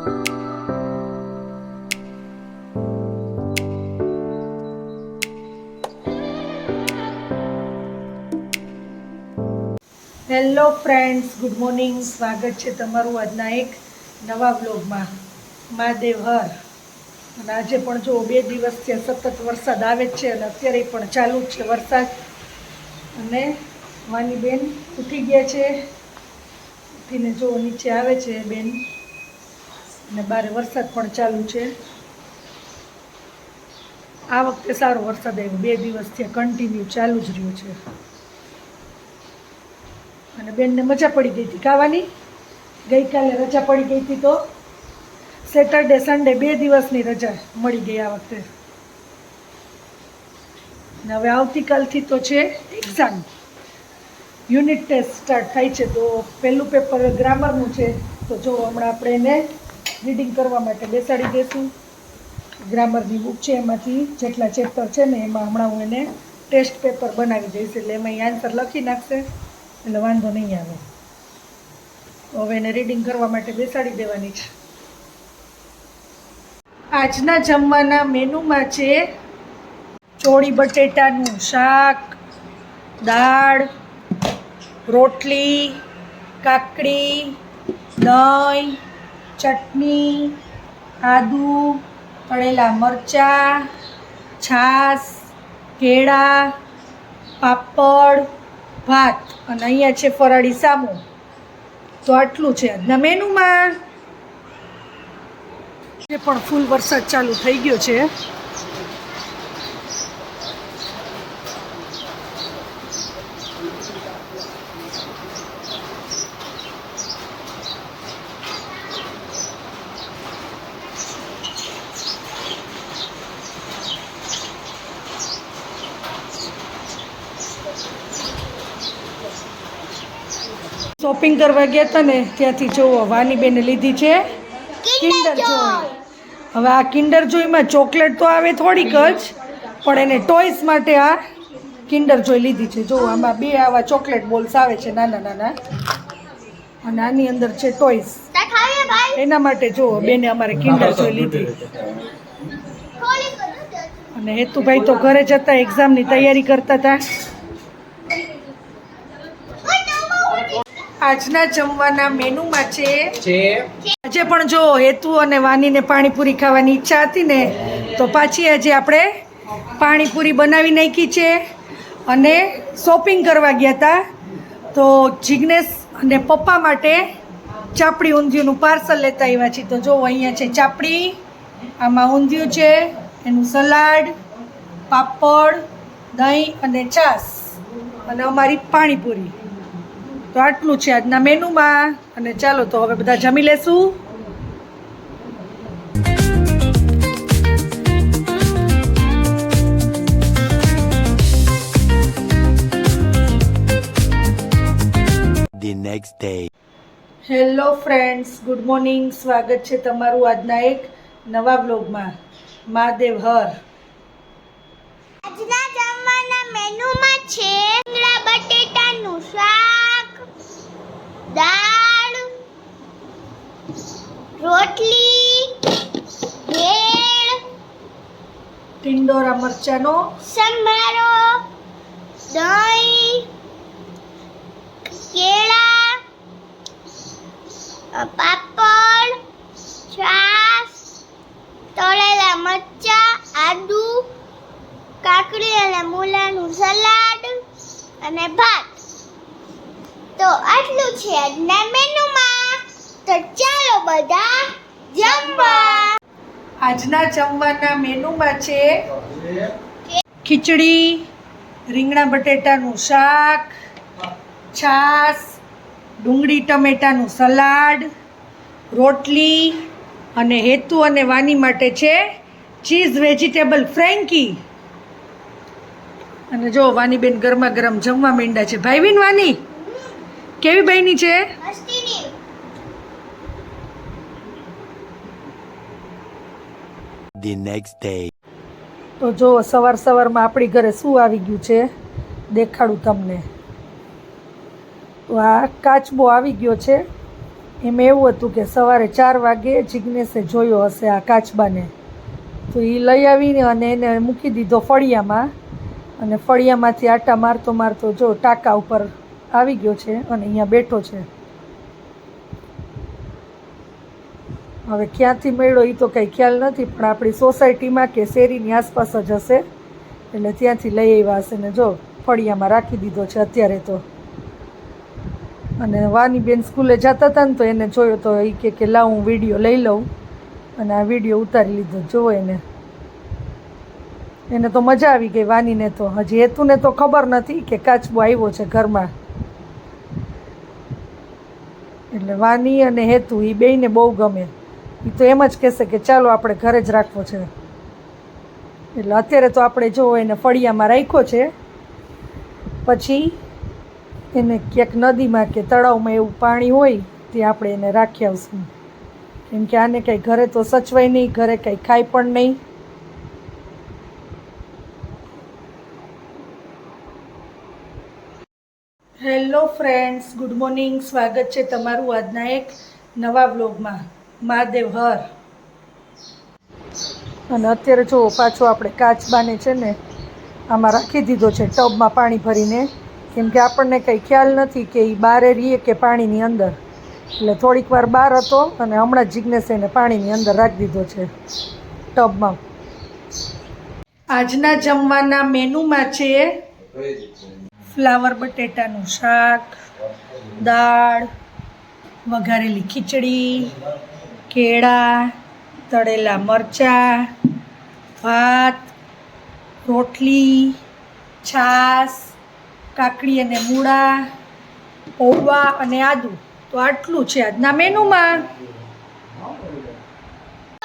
Hello friends, good morning. સ્વાગત છે તમારું આજના એક નવા વ્લોગમાં. મહાદેવ હર. અને આજે પણ જો 2 દિવસથી સતત વરસાદ આવે જ છે અને અત્યારે પણ ચાલુ જ છે વરસાદ. અને વાની બેન ઉઠી ગયા છે, ઉઠીને જો નીચે આવે છે બેન, અને બહાર વરસાદ પણ ચાલુ છે. આ વખતે સારો વરસાદ આવ્યો, 2 દિવસથી કન્ટિન્યુ ચાલુ જ રહ્યો છે. અને બેનને મજા પડી ગઈ હતી ખાવાની. ગઈકાલે રજા પડી ગઈ હતી, તો સેટરડે સન્ડે 2 દિવસની રજા મળી ગઈ આ વખતે. અને હવે આવતીકાલથી તો છે એક્ઝામ, યુનિટ ટેસ્ટ સ્ટાર્ટ થાય છે. તો પહેલું પેપર ગ્રામરનું છે. તો જો હમણાં આપણે એને રીડિંગ કરવા માટે બેસાડી દઈશું. ગ્રામરની બુક છે, એમાંથી જેટલા ચેપ્ટર છે ને એમાં હમણાં હું એને ટેસ્ટ પેપર બનાવી દઈશ, એટલે એમાં આન્સર લખી નાખશે, એટલે વાંધો નહીં આવે. તો હવે એને રીડિંગ કરવા માટે બેસાડી દેવાની છે. આજના જમવાના મેનુમાં છે ચોળી બટેટાનું શાક, દાળ, રોટલી, કાકડી, દહીં, ચટણી, આદુ, તળેલા મરચાં, છાશ, કેળા, પાપડ, ભાત, અને અહીંયા છે ફરાળી સામો. તો આટલું છે આજના મેનુમાં. એ પણ ફૂલ વરસાદ ચાલુ થઈ ગયો છે. શોપિંગ કરવા ગયા હતા ને, ત્યાંથી જોવો વાની બેને લીધી છે કિન્ડર જોય. હવે આ કિન્ડર જોયમાં ચોકલેટ તો આવે થોડીક જ, પણ એને ટોયસ માટે આ કિન્ડર જોય લીધી છે. જો આમાં 2 આવા ચોકલેટ બોલ્સ આવે છે, નાના નાના, અને આની અંદર છે ટોયસ. એના માટે જો બેને અમારે કિન્ડર જોય લીધી. અને હેતુભાઈ તો ઘરે જતા એક્ઝામની તૈયારી કરતા હતા. આજના જમવાના મેનુમાં છે આજે પણ જો હેતુ અને વાનીને પાણીપુરી ખાવાની ઈચ્છા હતી ને, તો પાછી આજે આપણે પાણીપુરી બનાવી નાખી છે. અને શોપિંગ કરવા ગયા હતા, તો જિગ્નેશ અને પપ્પા માટે ચાપડી ઊંધિયુંનું પાર્સલ લેતા આવ્યા છીએ. તો જો અહીંયા છે ચાપડી, આમાં ઊંધિયું છે, એનું સલાડ, પાપડ, દહીં અને છાશ, અને અમારી પાણીપુરી. તો આટલું છે આજના મેનુમાં. અને ચાલો તો હવે બધા જમી લેશું. The next day. Hello friends, good morning. સ્વાગત છે તમારું આજના એક નવા વ્લોગમાં. મહાદેવ હર. આજના જમવાના મેનુમાં છે રીંગણા બટેટાનું શાક, દાળ, રોટલી, ભેળ, ટિંડોરા મરચાંનો સંભારો, દહીં, કેળા, પાપડ, છાશ, તળેલા મરચાં, આદુ, કાકડી અને મૂલાનું સલાડ અને ભાત. તો આટલું છે આજના મેનુમાં. તો ચાલો બધા જમવા. આજના જમવાના મેનુમાં છે ખીચડી, રીંગણા બટેટાનું શાક, છાશ, ડુંગળી ટમેટાનું સલાડ, રોટલી, અને હેતુ અને વાની માટે છે ચીઝ વેજીટેબલ ફ્રેન્કી. અને જો વાની બેન ગરમા ગરમ જમવા માંડ્યા છે. ભાઈ બેન વાની કેવી બની છે? મસ્તીની. The next day. તો જો સવારમાં આપણી ઘરે શું આવી ગયું છે દેખાડું તમને. તો આ કાચબો આવી ગયો છે, એમાં એવું હતું કે સવારે 4 વાગે જિજ્ઞેશે જોયો હશે આ કાચબાને, તો એ લઈ આવીને અને એને મૂકી દીધો ફળિયામાં, અને ફળિયામાંથી આટા મારતો મારતો જો ટાંકા ઉપર આવી ગયો છે અને અહીંયા બેઠો છે. હવે ક્યાંથી મળ્યો એ તો કંઈ ખ્યાલ નથી, પણ આપણી સોસાયટીમાં કે શેરીની આસપાસ જ હશે, એટલે ત્યાંથી લઈ આવ્યા હશે ને જો ફળિયામાં રાખી દીધો છે અત્યારે તો. અને વાની બેન સ્કૂલે જતા હતા ને તો એને જોયો તો એ કે લાવ હું વિડીયો લઈ લઉં, અને આ વિડીયો ઉતારી લીધો. જુઓ એને તો મજા આવી ગઈ વાનીને. તો હજી હેતુને તો ખબર નથી કે કાચબો આવ્યો છે ઘરમાં, એટલે વાની અને હેતુ એ બેયને બહુ ગમે. એ તો એમ જ કહેશે કે ચાલો આપણે ઘરે જ રાખવો છે. એટલે અત્યારે તો આપણે જો એને ફળિયામાં રાખ્યો છે, પછી એને ક્યાંક નદીમાં કે તળાવમાં એવું પાણી હોય તે આપણે એને રાખી આવશું, કેમ કે આને કાંઈ ઘરે તો સચવાય નહીં, ઘરે કાંઈ ખાય પણ નહીં. Hello friends, good morning. સ્વાગત છે તમારું આજના એક નવા વ્લોગમાં. મહાદેવ હર. અને અત્યારે જો પાછો આપણે કાચબાને છે ને આમાં રાખી દીધો છે ટબમાં પાણી ભરીને, કેમ કે આપણને કંઈ ખ્યાલ નથી કે એ બહારે રહીએ કે પાણીની અંદર. એટલે થોડીક વાર બહાર હતો અને હમણાં જ જિજ્ઞેશે એને પાણીની અંદર રાખી દીધો છે ટબમાં. આજના જમવાના મેનુમાં છે ફ્લાવર બટેટાનું શાક, દાળ, વઘારેલી ખીચડી, કેળા, તળેલા મરચાં, ભાત, રોટલી, છાશ, કાકડી અને મૂળા, પૌવા અને આદુ. તો આટલું છે આજના મેનુમાં.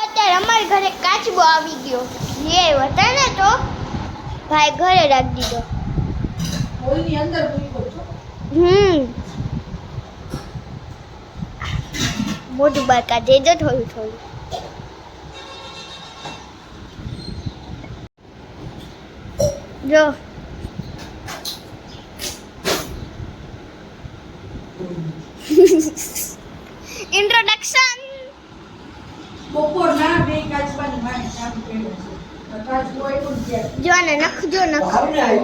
અત્યારે અમારી ઘરે કાચબો આવી ગયો. એ હતા ને તો ભાઈ ઘરે રાખી દીધો. હોલની અંદર મૂક્યો છો. મોઢું બહાર કાઢી દે થોડું થોડું. જો ઇન્ટ્રોડક્શન. બપોરના બે કાચબાની વાણી ચાલુ કર્યો છે. કાચબો આવ્યો ને ત્યારે. જો ને નખજો નખ.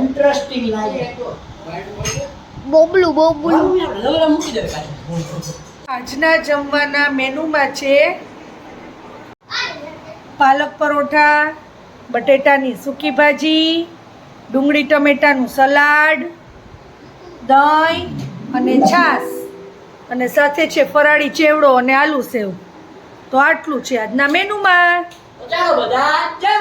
ઇન્ટરેસ્ટિંગ લાગે. બોબલું બોબલું. આજના જમવાના મેનુમાં છે પાલક પરોઠા, બટેટાની સૂકી ભાજી, ડુંગળી ટમેટાનું સલાડ, દહીં અને છાશ, અને સાથે છે ફરાળી ચેવડો અને આલુ સેવ. તો આટલું છે આજના મેનુમાં. ચાલો બધા જય